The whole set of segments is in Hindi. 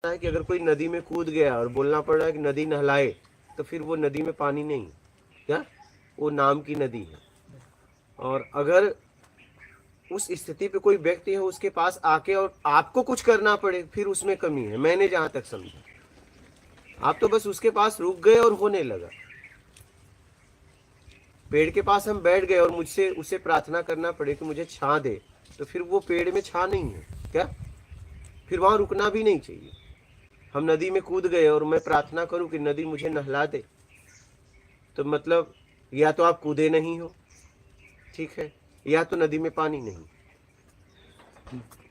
है कि अगर कोई नदी में कूद गया और बोलना पड़ रहा है कि नदी नहलाए, तो फिर वो नदी में पानी नहीं, क्या वो नाम की नदी है। और अगर उस स्थिति पे कोई व्यक्ति है उसके पास आके और आपको कुछ करना पड़े, फिर उसमें कमी है। मैंने जहां तक समझा, आप तो बस उसके पास रुक गए और होने लगा। पेड़ के पास हम बैठ गए और मुझसे उसे प्रार्थना करना पड़े कि मुझे छां दे, तो फिर वो पेड़ में छां नहीं है क्या, फिर वहां रुकना भी नहीं चाहिए। हम नदी में कूद गए और मैं प्रार्थना करूं कि नदी मुझे नहला दे, तो मतलब या तो आप कूदे नहीं हो, ठीक है, या तो नदी में पानी नहीं,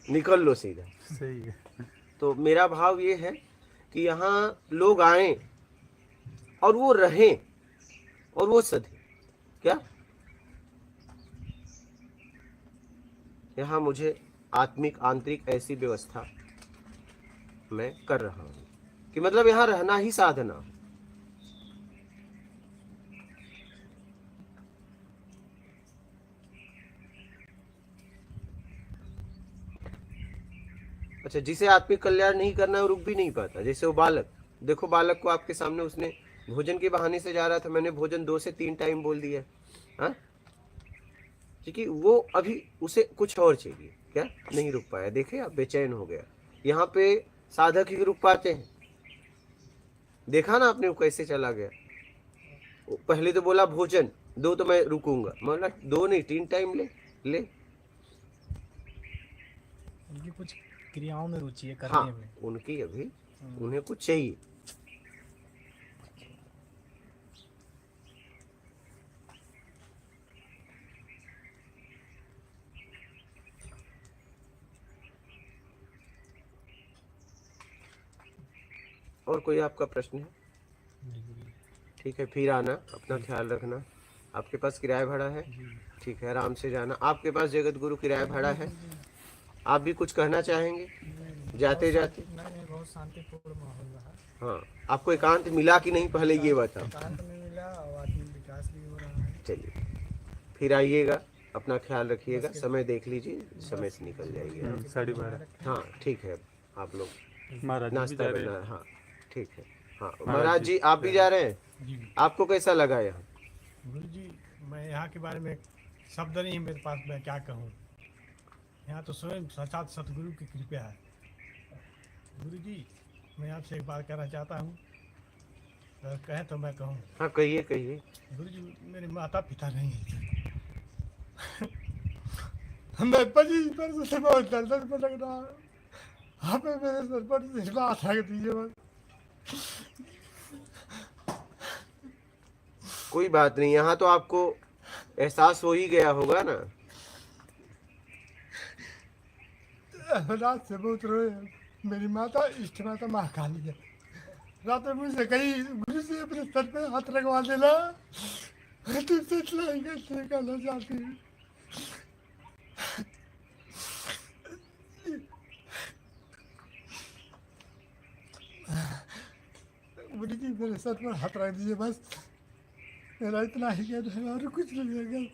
निकल लो सीधा। सही है। तो मेरा भाव ये है कि यहाँ लोग आए और वो रहें और वो सधे, क्या यहाँ मुझे आत्मिक आंतरिक ऐसी व्यवस्था मैं कर रहा हूं कि मतलब यहाँ रहना ही साधना हो। अच्छा, जिसे आत्मिक कल्याण नहीं करना है वो रुक भी नहीं पाता। जैसे वो बालक, देखो बालक को आपके सामने उसने भोजन के बहाने से जा रहा था, मैंने भोजन 2 से 3 टाइम बोल दिया, हाँ, क्योंकि वो अभी उसे कुछ और चाहिए, क्या नहीं रुक पाया। देखे आप, बेचैन हो गया। यहाँ पे साधक ही रुक पाते हैं। देखा ना आपने वो कैसे चला गया। पहले तो बोला भोजन 2 तो मैं रुकूंगा, बोला 2 नहीं 3 टाइम ले ले। उनकी कुछ क्रियाओं में रुचि है करने हाँ, में। उनकी अभी उन्हें कुछ चाहिए। और कोई आपका प्रश्न है? ठीक है, फिर आना, अपना ख्याल रखना। आपके पास किराया भाड़ा है? ठीक है, आराम से जाना। आपके पास जगत गुरु किराया भाड़ा है? आप भी कुछ कहना चाहेंगे जाते जाते? नहीं, बहुत शांतिपूर्ण माहौल रहा। हाँ, आपको एकांत मिला कि नहीं पहले ये बताओ। एकांत में मिला और आत्मिक विकास भी हो रहा है। चलिए, फिर आइएगा, अपना ख्याल रखिएगा। समय देख लीजिए, समय से निकल जाइए। 12:30। हाँ ठीक है, आप लोग महाराज जी भी नाश्ता जा रहे करना। हैं। हाँ ठीक है। हाँ महाराज जी, आप भी जा रहे हैं? जी आपको कैसा लगा यहाँ? गुरु जी, मैं यहाँ के बारे में शब्द नहीं है मेरे पास, मैं क्या कहूँ। यहाँ तो स्वयं साक्षात सतगुरु की कृपा है। गुरु जी, मैं आपसे एक बात कहना चाहता हूँ, अगर कहें तो मैं कहूँ। हाँ कहिए कहिए। गुरु जी, मेरे माता पिता नहीं है। मैं 25 वर्ष से बहुत दर्द में लग रहा है। आप मेरे सर पर इस बात रख दीजिए बस। कोई बात नहीं, यहाँ तो आपको एहसास हो ही गया होगा ना। रात से बहुत रोए। मेरी माता इष्ट माता महाकाली है। रात में मुझसे कही, गुरु जी अपने सर पे हाथ रखवा देना, तुमसे इतना ही करना चाहती हूँ। गुरु जी मेरे सर पर हाथ रख दीजिए बस, मेरा इतना ही कहना है और कुछ नहीं है।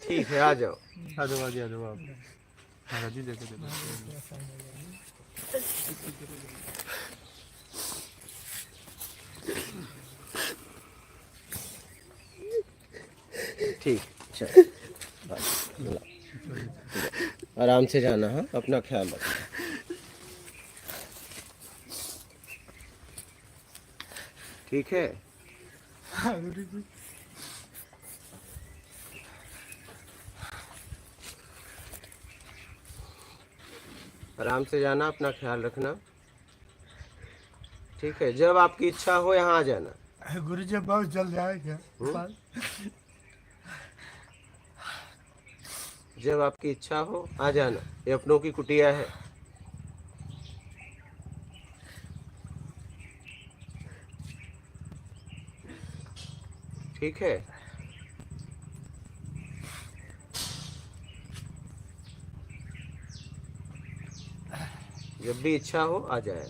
ठीक है, आ जाओ। आ जाओ आ जाओ आप। महाराज जी जगह जगह। ठीक, चल आराम से जाना। हाँ, अपना ख्याल रखना। ठीक है। हाँ गुरु जी। आराम से जाना, अपना ख्याल रखना। ठीक है, जब आपकी इच्छा हो यहाँ आ जाना। गुरु जी बहुत जल्द जाएगा। जब आपकी इच्छा हो आ जाना। ये अपनों की कुटिया है। ठीक है, जब भी इच्छा हो आ जाए।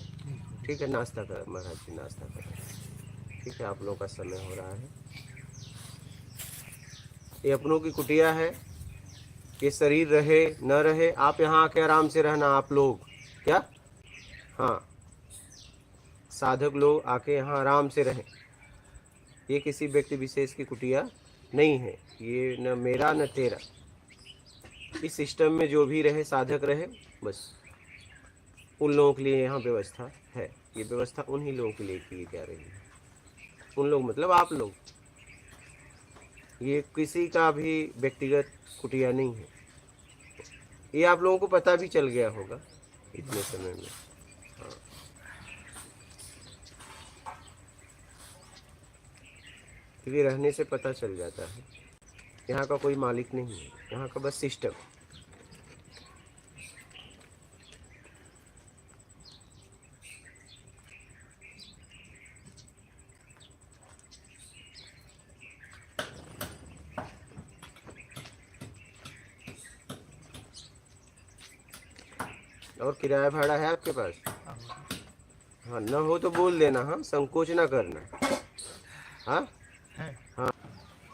ठीक है, नाश्ता कर महाराज जी, नाश्ता करें। ठीक है, आप लोगों का समय हो रहा है। ये अपनों की कुटिया है। ये शरीर रहे न रहे, आप यहाँ आके आराम से रहना आप लोग, क्या हाँ, साधक लोग आके यहाँ आराम से रहें। ये किसी व्यक्ति विशेष की कुटिया नहीं है, ये न मेरा न तेरा। इस सिस्टम में जो भी रहे साधक रहे, बस उन लोगों के लिए यहाँ व्यवस्था है। ये व्यवस्था उन्हीं लोगों के लिए की जा रही है। उन लोग मतलब आप लोग, ये किसी का भी व्यक्तिगत कुटिया नहीं है। ये आप लोगों को पता भी चल गया होगा इतने समय में। हाँ, क्योंकि रहने से पता चल जाता है यहाँ का कोई मालिक नहीं है, यहाँ का बस सिस्टम। और किराया भाड़ा है आपके पास? हाँ, न हो तो बोल देना। हाँ, संकोच ना करना। हाँ है। हाँ,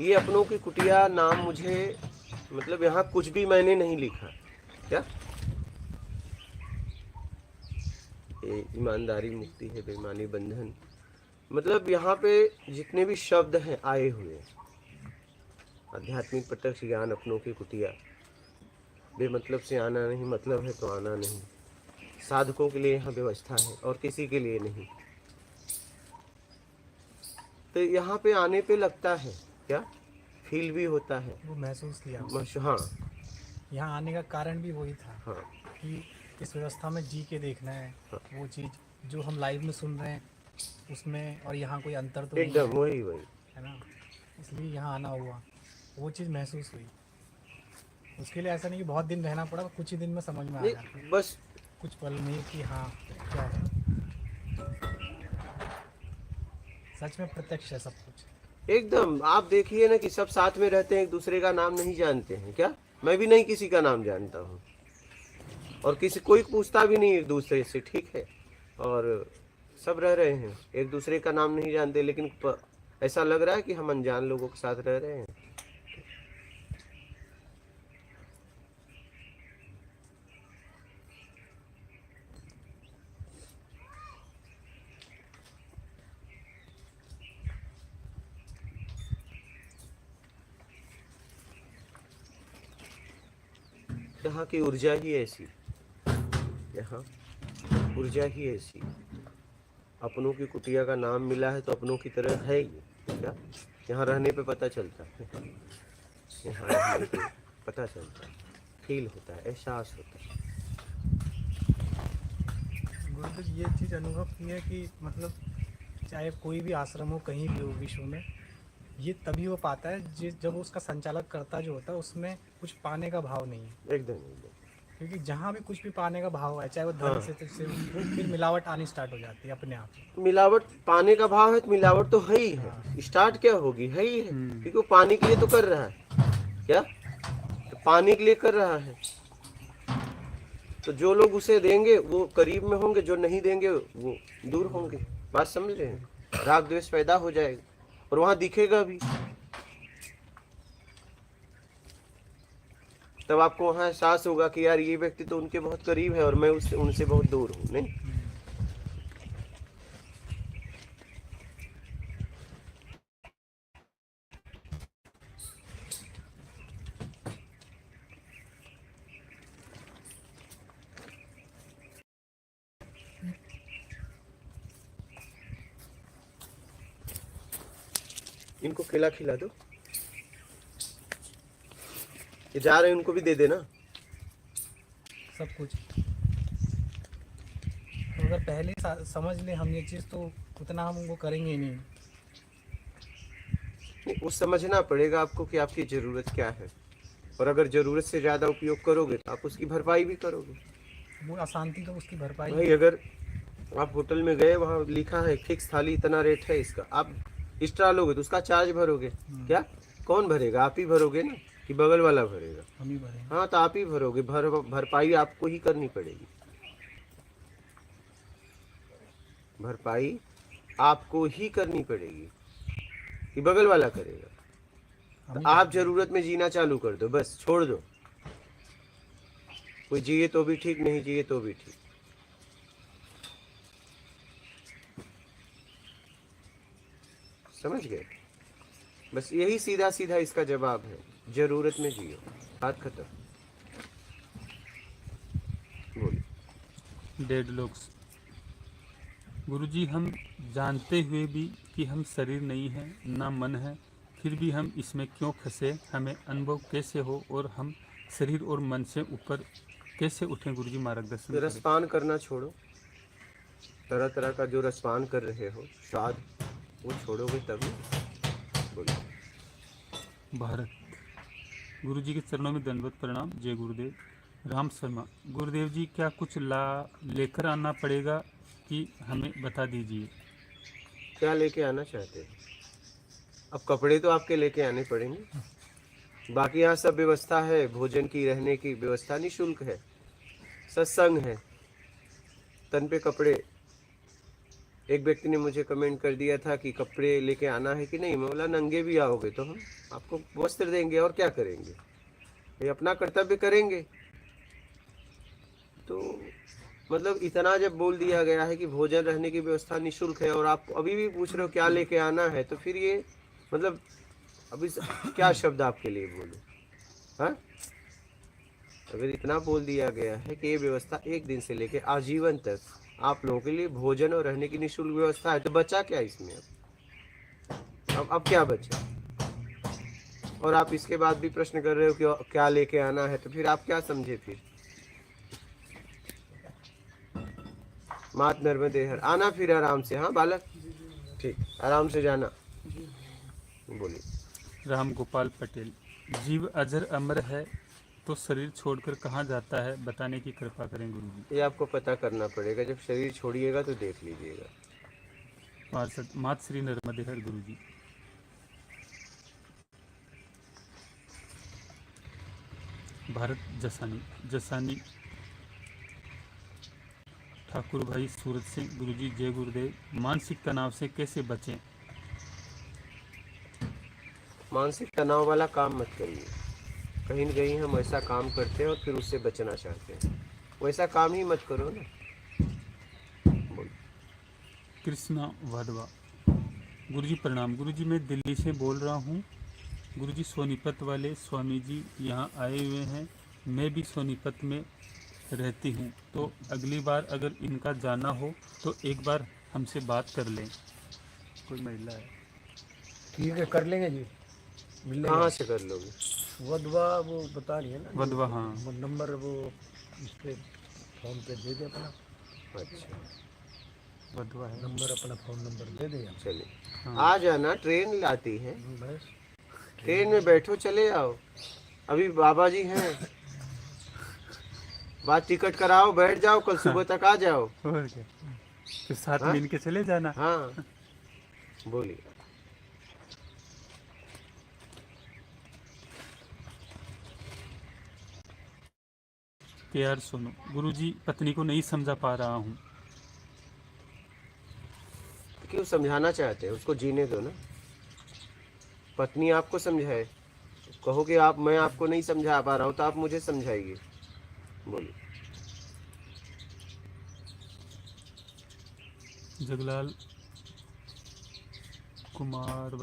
ये अपनों की कुटिया नाम मुझे मतलब यहाँ कुछ भी मैंने नहीं लिखा। क्या ये ईमानदारी मुक्ति है, बेईमानी बंधन, मतलब यहाँ पे जितने भी शब्द हैं आए हुए, आध्यात्मिक प्रत्यक्ष ज्ञान अपनों की कुटिया, बेमतलब से आना नहीं, मतलब है तो आना नहीं। साधकों के लिए यहाँ व्यवस्था है और किसी के लिए नहीं। तो यहाँ पे आने पे लगता है क्या, फील भी होता है। वो महसूस किया। हाँ यहाँ आने का कारण भी वही था हाँ कि इस व्यवस्था में जी के देखना है। हाँ। वो चीज़ जो हम लाइव में सुन रहे हैं उसमें और यहाँ कोई अंतर तो नहीं एकदम है, वही वही। है ना। इसलिए यहाँ आना हुआ, वो चीज़ महसूस हुई। उसके लिए ऐसा नहीं कि बहुत दिन रहना पड़ा, कुछ ही दिन में समझ में आ गया। नहीं, बस कुछ पल में कि हाँ क्या है, सच में प्रत्यक्ष है सब कुछ। एकदम। आप देखिए ना कि सब साथ में रहते हैं, एक दूसरे का नाम नहीं जानते हैं क्या? मैं भी नहीं किसी का नाम जानता हूँ और किसी कोई पूछता भी नहीं एक दूसरे से, ठीक है। और सब रह रहे हैं, एक दूसरे का नाम नहीं जानते, लेकिन ऐसा लग रहा है कि हम अनजान लोगों के साथ रह रहे हैं। यहाँ की ऊर्जा ही ऐसी, यहाँ ऊर्जा ही ऐसी। अपनों की कुटिया का नाम मिला है तो अपनों की तरह है ये क्या? यहाँ रहने पे पता चलता है, यहाँ रहने पे पता चलता है, फील होता है, एहसास होता है। गुरुदेव ये चीज़ अनुभव की है कि मतलब चाहे कोई भी आश्रम हो कहीं भी हो विश्व में, ये तभी वो पाता है जब उसका संचालक करता जो होता है उसमें कुछ पाने का भाव नहीं है। एकदम एकदम। क्योंकि जहाँ भी कुछ भी पाने का भाव है, चाहे वो धन से वो फिर मिलावट आनी स्टार्ट हो जाती है अपने आप। मिलावट पाने का भाव है तो मिलावट तो है ही है। स्टार्ट क्या होगी, है ही है, क्योंकि वो पाने के लिए तो कर रहा है क्या, तो पाने के लिए कर रहा है। तो जो लोग उसे देंगे वो करीब में होंगे, जो नहीं देंगे वो दूर होंगे। बात समझ रहे हैं? राग द्वेष पैदा हो जाएगा और वहां दिखेगा भी। तब आपको वहां एहसास होगा कि यार ये व्यक्ति तो उनके बहुत करीब है और मैं उससे उनसे बहुत दूर हूं। नहीं, इनको केला खिला दो, ये जा रहे हैं, उनको भी दे देना। सब कुछ तो अगर पहले समझ ले हम ये चीज़ तो उतना हम उनको करेंगे ही नहीं। नहीं, वो समझना पड़ेगा आपको कि आपकी जरूरत क्या है, और अगर जरूरत से ज्यादा उपयोग करोगे तो आप उसकी भरपाई भी करोगे। वो अशांति तो उसकी भरपाई। भाई अगर आप होटल में गए, वहाँ लिखा है फिक्स थाली इतना रेट है इसका, आप एक्स्ट्रा लोगे तो उसका चार्ज भरोगे क्या? कौन भरेगा? आप ही भरोगे ना, कि बगल वाला भरेगा? हम ही भरेंगे। हाँ, तो आप ही भरोगे। भरपाई आपको ही करनी पड़ेगी। भरपाई आपको ही करनी पड़ेगी कि बगल वाला करेगा? तो आप जरूरत में जीना चालू कर दो, बस छोड़ दो। कोई जिए तो भी ठीक, नहीं जिए तो भी ठीक। समझ गए? बस यही सीधा सीधा इसका जवाब है, जरूरत में जियो, बात खत्म। बोलिए। Dead locks. गुरुजी, हम जानते हुए भी कि हम शरीर नहीं है ना मन है, फिर भी हम इसमें क्यों फंसे? हमें अनुभव कैसे हो और हम शरीर और मन से ऊपर कैसे उठें? गुरुजी मार्गदर्शन करें। रसपान करना छोड़ो, तरह तरह का जो रसपान कर रहे हो स्वाद, वो छोड़ोगे तभी। बोलिए। भारत। गुरुजी के चरणों में दंडवत प्रणाम। जय गुरुदेव। राम शर्मा। गुरुदेव जी, क्या कुछ लेकर आना पड़ेगा कि हमें बता दीजिए? क्या लेके आना चाहते हैं? अब कपड़े तो आपके लेके आने पड़ेंगे, बाकी यहाँ सब व्यवस्था है, भोजन की, रहने की व्यवस्था निःशुल्क है, सत्संग है, तन पे कपड़े। एक व्यक्ति ने मुझे कमेंट कर दिया था कि कपड़े लेके आना है कि नहीं। मैं बोला नंगे भी आओगे तो हम आपको वस्त्र देंगे, और क्या करेंगे, ये अपना कर्तव्य करेंगे। तो मतलब इतना जब बोल दिया गया है कि भोजन रहने की व्यवस्था निःशुल्क है, और आप अभी भी पूछ रहे हो क्या लेके आना है, तो फिर ये मतलब अभी क्या शब्द आपके लिए बोलूं? हाँ, अगर इतना बोल दिया गया है कि ये व्यवस्था एक दिन से लेके आजीवन तक आप लोगों के लिए भोजन और रहने की निःशुल्क व्यवस्था है, तो बचा क्या इसमें? अब क्या बचा? और आप इसके बाद भी प्रश्न कर रहे हो कि क्या लेके आना है, तो फिर आप क्या समझे? फिर मात नर्मदे हर, आना फिर आराम से। हाँ बालक, ठीक, आराम से जाना। बोलिए। राम गोपाल पटेल। जीव अजर अमर है तो शरीर छोड़कर कहाँ जाता है, बताने की कृपा करें गुरुजी। ये आपको पता करना पड़ेगा, जब शरीर छोड़िएगा तो देख लीजिएगा। पार्षद मात श्री नर्मदे हर गुरुजी। भारत जसानी। जसानी ठाकुर भाई सूरत सिंह। गुरुजी जय गुरुदेव। मानसिक तनाव से कैसे बचें? मानसिक तनाव वाला काम मत करिए। कहीं न कहीं हम ऐसा काम करते हैं और फिर उससे बचना चाहते हैं, वैसा काम ही मत करो ना। कृष्णा वाधवा। गुरुजी प्रणाम। गुरुजी, मैं दिल्ली से बोल रहा हूँ। गुरुजी, सोनीपत वाले स्वामी जी यहाँ आए हुए हैं, मैं भी सोनीपत में रहती हूँ, तो अगली बार अगर इनका जाना हो तो एक बार हमसे बात कर लें। कोई महिला है? ठीक है, कर लेंगे जी, मिल लेंगे। कहाँ से कर लोगे? वधवा वो बता रही है ना, वधवा, हाँ। वो नंबर वो इस पे फोन पे दे दे अपना अच्छा, वधवा है। नंबर, अपना फोन नंबर दे दे। चलिए हाँ। आ जाना, ट्रेन लाती है, बस ट्रेन में बैठो, चले आओ। अभी बाबा जी हैं, बात टिकट कराओ, बैठ जाओ, कल सुबह तक आ जाओ। और क्या, फिर साथ हाँ? में इनके चले जाना। हाँ बोलिए। प्यार सुनो। गुरुजी, पत्नी को नहीं समझा पा रहा हूँ। क्यों समझाना चाहते हैं? उसको जीने दो ना। पत्नी आपको समझाए, कहो कि आप, मैं आपको नहीं समझा पा रहा हूँ, तो आप मुझे समझाइए। बोलिए। जगलाल कुमार।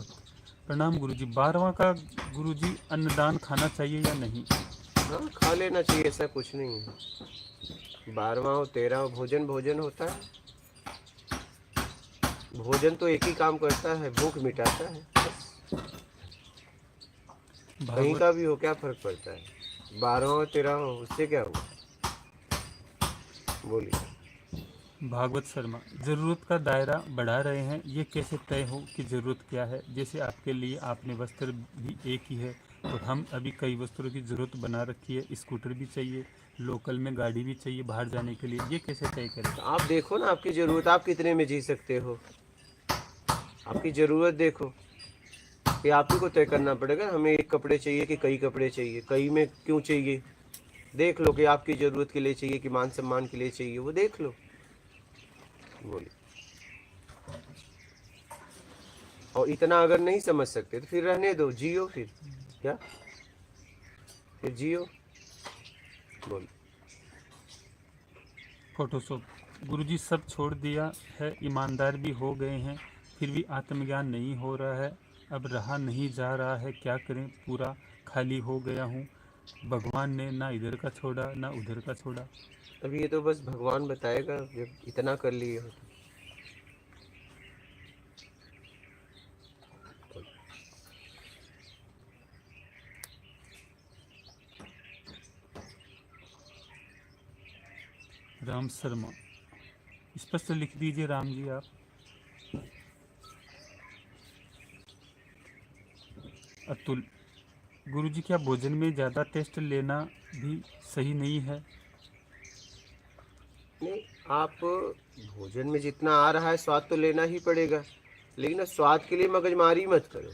प्रणाम गुरुजी। 12वां का गुरुजी अन्नदान खाना चाहिए या नहीं? हाँ, खा लेना चाहिए, ऐसा कुछ नहीं है। 12वां हो 13वां भोजन भोजन होता है। भोजन तो एक ही काम करता है, भूख मिटाता है। कहीं का भी हो, क्या फर्क पड़ता है? 12वां हो 13वां हो, उससे क्या हुआ? बोलिए। भागवत शर्मा। ज़रूरत का दायरा बढ़ा रहे हैं, ये कैसे तय हो कि ज़रूरत क्या है? जैसे आपके लिए आपने वस्त्र भी एक ही है, और हम अभी कई वस्त्रों की ज़रूरत बना रखी है। स्कूटर भी चाहिए, लोकल में गाड़ी भी चाहिए बाहर जाने के लिए, ये कैसे तय करें? तो आप देखो ना, आपकी ज़रूरत, आप कितने में जी सकते हो, आपकी ज़रूरत देखो। कि आप ही को तय करना पड़ेगा, हमें एक कपड़े चाहिए कि कई कपड़े चाहिए, कई में क्यों चाहिए। देख लो कि आपकी ज़रूरत के लिए चाहिए कि मान सम्मान के लिए चाहिए, वो देख लो। बोलिए। और इतना अगर नहीं समझ सकते तो फिर रहने दो, जियो फिर। क्या? फिर जियो। बोल। फोटोशॉप। गुरुजी, सब छोड़ दिया है, ईमानदार भी हो गए हैं, फिर भी आत्मज्ञान नहीं हो रहा है, अब रहा नहीं जा रहा है, क्या करें, पूरा खाली हो गया हूँ। भगवान ने ना इधर का छोड़ा ना उधर का छोड़ा। अब ये तो बस भगवान बताएगा जब इतना कर लिए हो तो। राम शर्मा, स्पष्ट लिख दीजिए राम जी आप। अतुल, गुरुजी क्या भोजन में ज़्यादा टेस्ट लेना भी सही नहीं है? नहीं, आप भोजन में जितना आ रहा है स्वाद तो लेना ही पड़ेगा, लेकिन स्वाद के लिए मगजमारी मत करो।